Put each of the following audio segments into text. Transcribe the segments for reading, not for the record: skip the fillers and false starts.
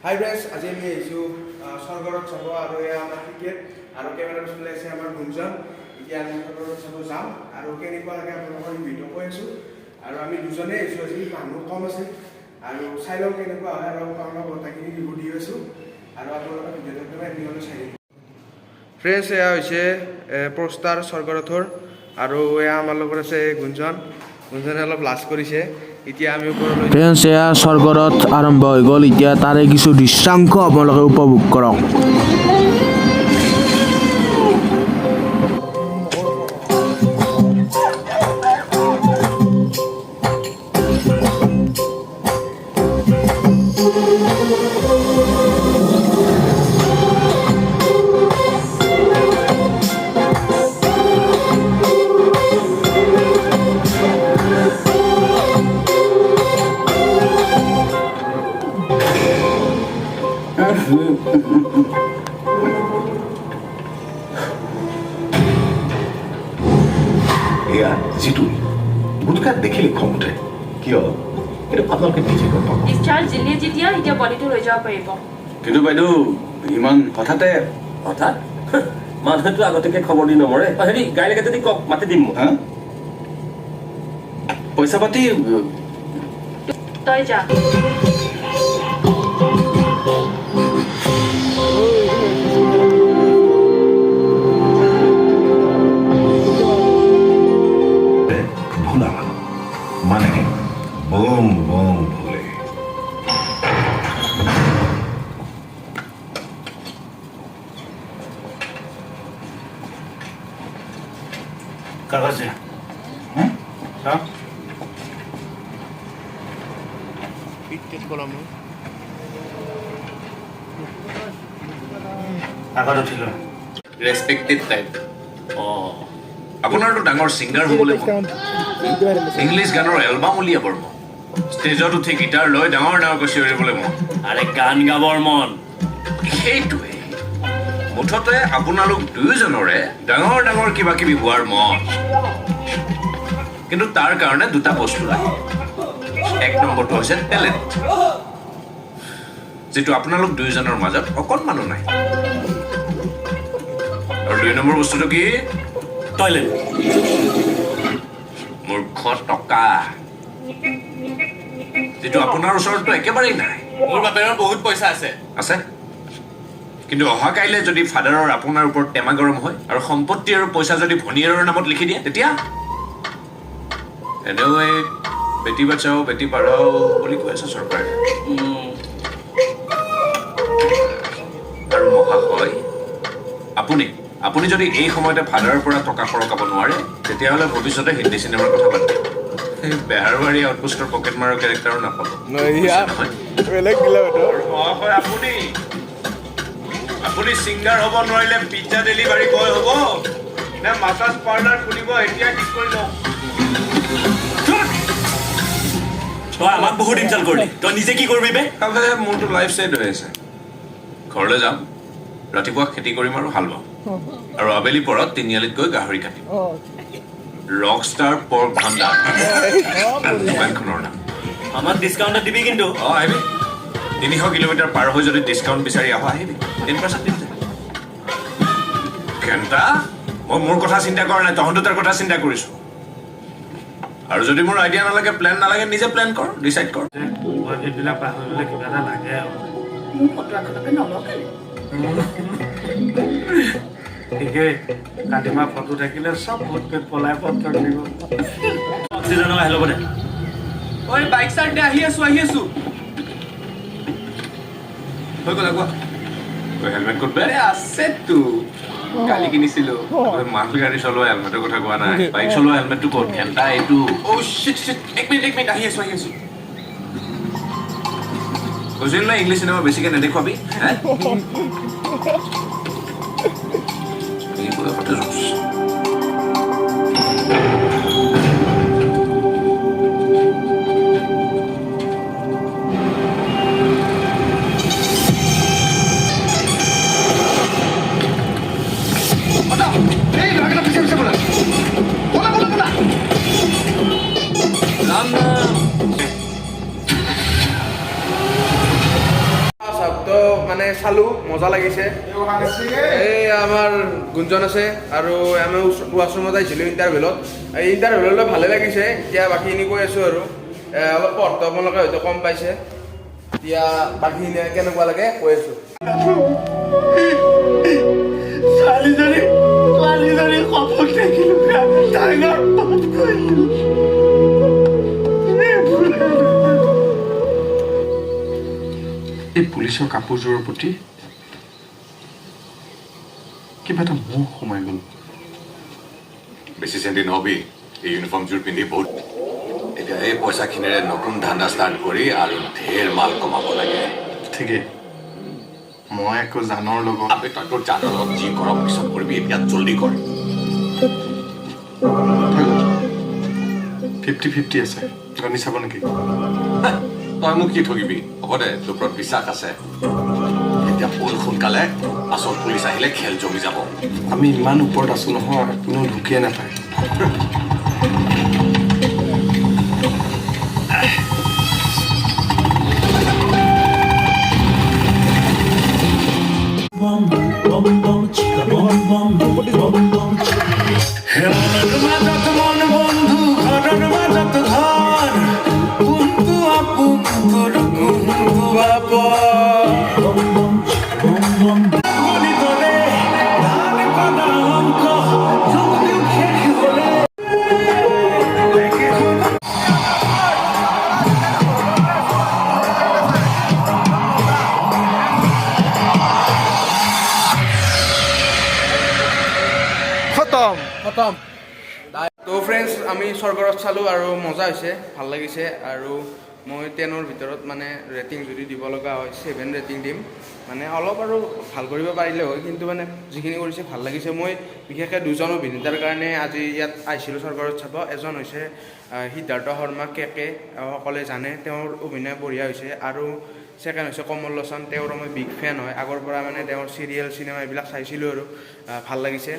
হাই friends, আজি আমি আহিছোঁ স্বৰ্গৰত চাব আৰু এয়া আমাৰ ক্ৰিকেট আৰু কেমেৰা পিছফালে আছে আমাৰ গুঞ্জন। এতিয়া আমি স্বৰ্গৰত চাব যাম আৰু কেনেকুৱা লাগে আপোনালোকৰ ভিডিঅ' কৈ আছোঁ। আৰু আমি দুজনেই আহিছোঁ, আজি মানুহ কম আছে আৰু চাই লওঁ কেনেকুৱা হয় আৰু আপোনালোকক গোটেইখিনি ৰিভিউ দি আছোঁ আৰু আপোনালোকৰ ভিডিঅ'টো একেবাৰে এদিনলৈ চাই দিম। ফ্ৰেণ্ডছ, এয়া হৈছে পোষ্টাৰ স্বৰ্গৰথৰ আৰু এয়া আমাৰ লগত আছে গুঞ্জনে অলপ লাজ কৰিছে। এতিয়া আমি ওপৰলৈ ফ্ৰেণ্ডছ, এয়া স্বৰ্গৰথ আৰম্ভ হৈ গ'ল। এতিয়া তাৰে কিছু দৃশ্যাংশ আপোনালোকে উপভোগ কৰক। এয়া যিটো গুটখাত দেখিলে খং উঠে, কিয় এইটো আপোনালোকে নিজে গম পাব। ডিসচাৰ্জ দিলে যেতিয়া এতিয়া বডিটো লৈ যাব পাৰিব। কিন্তু বাইদেউ ইমান হঠাতে হঠাৎ মানুহটো আগতীয়াকৈ খবৰ দি নমৰে। হেৰি গাড়ী লাগে যদি কওক, মাতি দিম মই। পইচা পাতি তই যা। ভোলা মানে বম বম ভোলে। কাগজ দে। আগত উঠিল ৰেছপেক্টেড টাইপ। আপোনাৰতো ডাঙৰ ছিংগাৰ হ'বলৈ মন, ইংলিছ গানৰ এলবাম উলিয়াবৰ মন, ষ্টেজত উঠি গীটাৰ লৈ ডাঙৰ ডাঙৰকৈ চিঞৰিবলৈ মন। আৰে গান গাবৰ মন। সেইটোৱে মুঠতে আপোনালোক দুয়োজনৰে ডাঙৰ ডাঙৰ কিবা কিবি হোৱাৰ মন। কিন্তু তাৰ কাৰণে দুটা বস্তু লাগে। এক নম্বৰটো হৈছে টেলেণ্ট, যিটো আপোনালোক দুয়োজনৰ মাজত অকণমানো নাই। আৰু দুই নম্বৰ বস্তুটো কি? টয়লেট। মূৰ্খ টকা, যিটো আপোনাৰ ওচৰততো একেবাৰেই নাই। মোৰ বাপেৰৰ বহুত পইচা আছে। আছে, কিন্তু অহা কাইলৈ যদি ফাদাৰৰ আপোনাৰ ওপৰত টেমা গৰম হয় আৰু সম্পত্তি আৰু পইচা যদি ভনীয়েৰৰ নামত লিখি দিয়ে, তেতিয়া এনেও এই বেটি বাচাও বেটি পঢ়াও বুলি কৈ আছে চৰকাৰে। আৰু মহাশয়, আপুনি যদি এই সময়তে ফাদাৰৰ পৰা টকা সৰকাব নোৱাৰে, তেতিয়াহ'লে ভৱিষ্যতে হিন্দী চিনেমাৰ কথা বাদ দিব। সেই বেহাৰবাৰী আউটপোষ্টৰ পকেট মাৰৰ কেৰেক্টাৰো নাপাব। মহাশয়, আপুনি ছিংগাৰ হ'ব নোৱাৰিলে পিজ্জা ডেলিভাৰী বয় হ'ব নে মাছাজ পাৰ্লাৰ খুলিব, এতিয়া ঠিক কৰি লওঁ। তই আমাক বহুত ইনচাল্ট কৰিলি, তই নিজে কি কৰিবি বে? মোৰতো লাইফ ছেট হৈ আছে। ঘৰলৈ যাম, ৰাতিপুৱা খেতি কৰিম আৰু হাল বাম, আৰু আবেলি পৰত তিনিআলিত গৈ গাহৰি কাটিম। ৰক ষ্টাৰ পৰ্ক ভাণ্ডাৰ দোকানখনৰ নাম। আমাক ডিছকাউণ্টত দিবি কিন্তু। আহিবি, 300 কিলোমিটাৰ পাৰ হৈ যদি ডিছকাউণ্ট বিচাৰি আহ, আহিবি, 10% দিম। ঘণ্টা মই মোৰ কথা চিন্তা কৰা নাই, তহঁতো তাৰ কথা চিন্তা কৰিছো। আৰু যদি মোৰ আইডিয়া নালাগে, প্লেন নালাগে, নিজে প্লেন কৰ, ডিচাইড কৰ। সেইবিলাক পাহৰিবলৈ কিবা এটা লাগে আৰু। ঠিকেই, কাটিমা ফটো থাকিলে চব ভোট পেট পলাই পত্ৰ দিব। অক্সিজেনৰ আহি ল'ব দে। ঐ বাইক চাৰ্ট দে, আহি আছো হৈ গ'ল কোৱা। হেলমেট ক'ত বে? আছেতো, কালি কিনিছিলো। মাল গাড়ী চলোৱা হেলমেটৰ কথা কোৱা নাই, বাইক চলোৱা হেলমেটটো ক'ত? ঘণ্টা এইটো। এক মিনিট আহি আছো কৈছিল না ইংলিছ চিনেমা বেছিকৈ নেদেখুৱাবি। এই বয়সতে জোচ। মানে চালোঁ মজা লাগিছে এই আমাৰ গুঞ্জন আছে আৰু আমি ৱাছৰুমত আহিছিলোঁ ইণ্টাৰভেলত এই ইণ্টাৰভেললৈ ভালে লাগিছে এতিয়া বাকীখিনি কৈ আছোঁ আৰু অলপ পঢ়টো আপোনালোকে হয়তো কম পাইছে এতিয়া বাকীখিনি কেনেকুৱা লাগে কৈ আছোঁ ছোৱালীজনী সপোন দেখিলো ডাঙৰ পাপ কৰিলো এই পুলিচৰ কাপোৰযোৰৰ প্ৰতি কিবা এটা মোহ সোমাই গ'ল বেছি চেণ্টি নহবি এই ইউনিফৰ্মযোৰ পিন্ধি বহুত এতিয়া এই পইচাখিনিৰে নতুন ধান্দা ষ্টাৰ্ট কৰি আৰু ঢেৰ মাল কমাব লাগে ঠিকেই মই আকৌ জানৰ লগত আবে তই তোৰ জানৰ লগত যি কৰ পিছত কৰিবি এতিয়া জলদি কৰ 50-50 আছে গণি চাব নেকি তই মোক কি ঠগিবি হ'ব দে তোৰ ওপৰত বিশ্বাস আছে এতিয়া বল সোনকালে পাছত পুলিচ আহিলে খেল জমি যাব আমি ইমান ওপৰত আছো নহয় কোনেও ঢুকিয়ে নাপায় খতম তো ফ্ৰেণ্ডছ আমি স্বৰ্গৰত চালোঁ আৰু মজা হৈছে ভাল লাগিছে আৰু মই 10ৰ ভিতৰত মানে ৰেটিং যদি দিব লগা হয় 7 ৰেটিং দিম মানে অলপ আৰু ভাল কৰিব পাৰিলে হয় কিন্তু মানে যিখিনি কৰিছে ভাল লাগিছে মই বিশেষকৈ দুজন অভিনেতাৰ কাৰণে আজি ইয়াত আহিছিলোঁ স্বৰ্গৰত চাব এজন হৈছে সিদ্ধাৰ্থ শৰ্মা কে সকলোৱে জানে তেওঁৰ অভিনয় বঢ়িয়া হৈছে আৰু ছেকেণ্ড হৈছে কমল লোচন তেওঁৰ মই বিগ ফেন হয় আগৰ পৰা মানে তেওঁৰ চিৰিয়েল চিনেমা এইবিলাক চাইছিলোঁ আৰু ভাল লাগিছে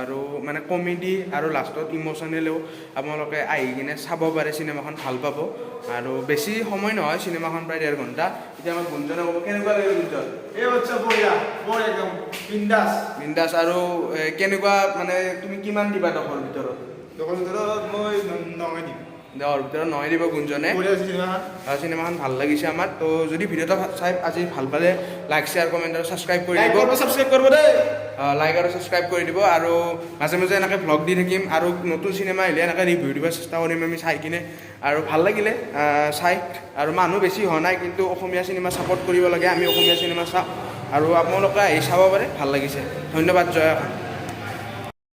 আৰু মানে কমেডি আৰু লাষ্টত ইম'চনেলেও আপোনালোকে আহি কিনে চাব পাৰে চিনেমাখন ভাল পাব আৰু বেছি সময় নহয় চিনেমাখন প্ৰায় 1.5 ঘণ্টা এতিয়া আমাৰ গুঞ্জনে ক'ব কেনেকুৱা লাগে গুঞ্জন এই হচ্ছে বঢ়িয়া বৰ একদম বিন্দাস বিন্দাছ আৰু কেনেকুৱা মানে তুমি কিমান দিবা 10ৰ ভিতৰত দোকান ভিতৰত মই নঙে দিম 10ৰ ভিতৰত 9 দিব গুঞ্জনে বঢ়িয়া হৈছে চিনেমাখন চিনেমাখন ভাল লাগিছে আমাৰ তো যদি ভিডিঅ'টো চাই আজি ভাল পালে লাইক শ্বেয়াৰ কমেণ্ট আৰু ছাবস্ক্ৰাইব কৰি লাইক দিব কৰিব সাবস্ক্ৰাইব কৰিব দেই লাইক আৰু ছাবস্ক্ৰাইব কৰি দিব আৰু মাজে মাজে এনেকৈ ভ্লগ দি থাকিম আৰু নতুন চিনেমা আহিলে এনেকৈ ৰিভিউ দিব চেষ্টা কৰিম আমি চাই কিনে আৰু ভাল লাগিলে চাই আৰু মানুহ বেছি হোৱা নাই কিন্তু অসমীয়া চিনেমা ছাপোৰ্ট কৰিব লাগে আমি অসমীয়া চিনেমা চাওঁ আৰু আপোনালোকে আহি চাব পাৰে ভাল লাগিছে ধন্যবাদ জয় অসম